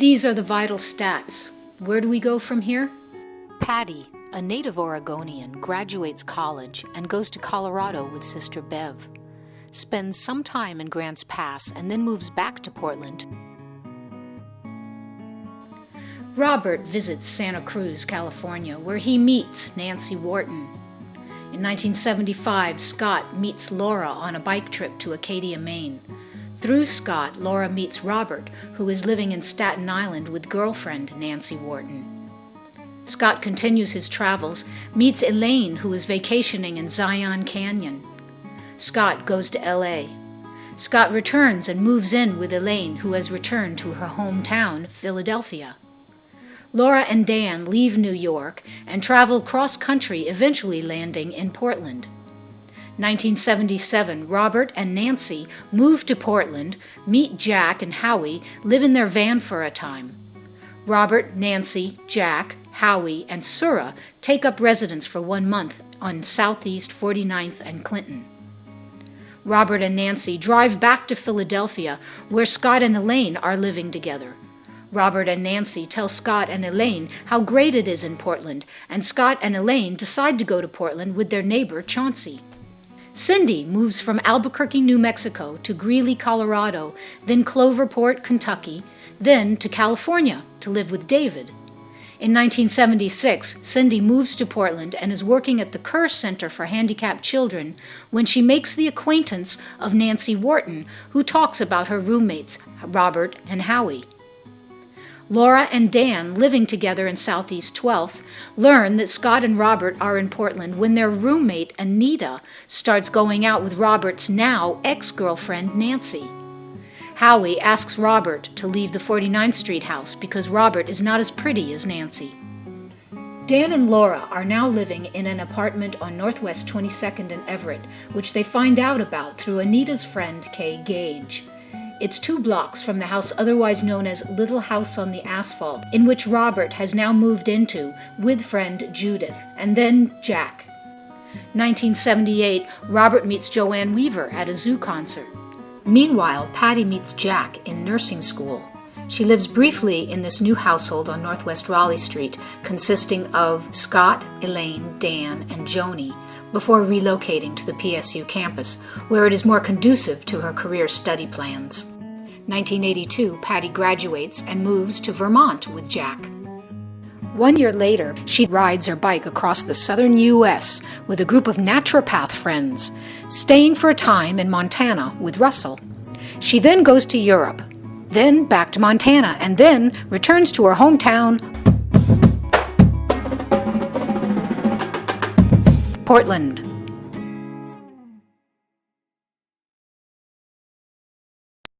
These are the vital stats. Where do we go from here? Patti, a native Oregonian, graduates college and goes to Colorado with sister Bev. Spends some time in Grants Pass and then moves back to Portland. Robert visits Santa Cruz, California, where he meets Nancy Wharton. In 1975, Scott meets Laura on a bike trip to Acadia, Maine. Through Scott, Laura meets Robert, who is living in Staten Island with girlfriend Nancy Wharton. Scott continues his travels, meets Elaine, who is vacationing in Zion Canyon. Scott goes to L.A. Scott returns and moves in with Elaine, who has returned to her hometown, Philadelphia. Laura and Dan leave New York and travel cross-country, eventually landing in Portland. 1977, Robert and Nancy move to Portland, meet Jack and Howie, live in their van for a time. Robert, Nancy, Jack, Howie, and Sura take up residence for 1 month on Southeast 49th and Clinton. Robert and Nancy drive back to Philadelphia, where Scott and Elaine are living together. Robert and Nancy tell Scott and Elaine how great it is in Portland, and Scott and Elaine decide to go to Portland with their neighbor Chauncey. Cindy moves from Albuquerque, New Mexico to Greeley, Colorado, then Cloverport, Kentucky, then to California to live with David. In 1976, Cindy moves to Portland and is working at the Kerr Center for Handicapped Children when she makes the acquaintance of Nancy Wharton, who talks about her roommates, Robert and Howie. Laura and Dan, living together in Southeast 12th, learn that Scott and Robert are in Portland when their roommate, Anita, starts going out with Robert's now ex-girlfriend, Nancy. Howie asks Robert to leave the 49th Street house because Robert is not as pretty as Nancy. Dan and Laura are now living in an apartment on Northwest 22nd and Everett, which they find out about through Anita's friend, Kay Gage. It's 2 blocks from the house otherwise known as Little House on the Asphalt, in which Robert has now moved into with friend Judith, and then Jack. 1978, Robert meets Joanne Weaver at a zoo concert. Meanwhile, Patti meets Jack in nursing school. She lives briefly in this new household on Northwest Raleigh Street, consisting of Scott, Elaine, Dan, and Joni, before relocating to the PSU campus, where it is more conducive to her career study plans. 1982, Patti graduates and moves to Vermont with Jack. 1 year later, she rides her bike across the southern U.S. with a group of naturopath friends, staying for a time in Montana with Russell. She then goes to Europe, then back to Montana, and then returns to her hometown, Portland.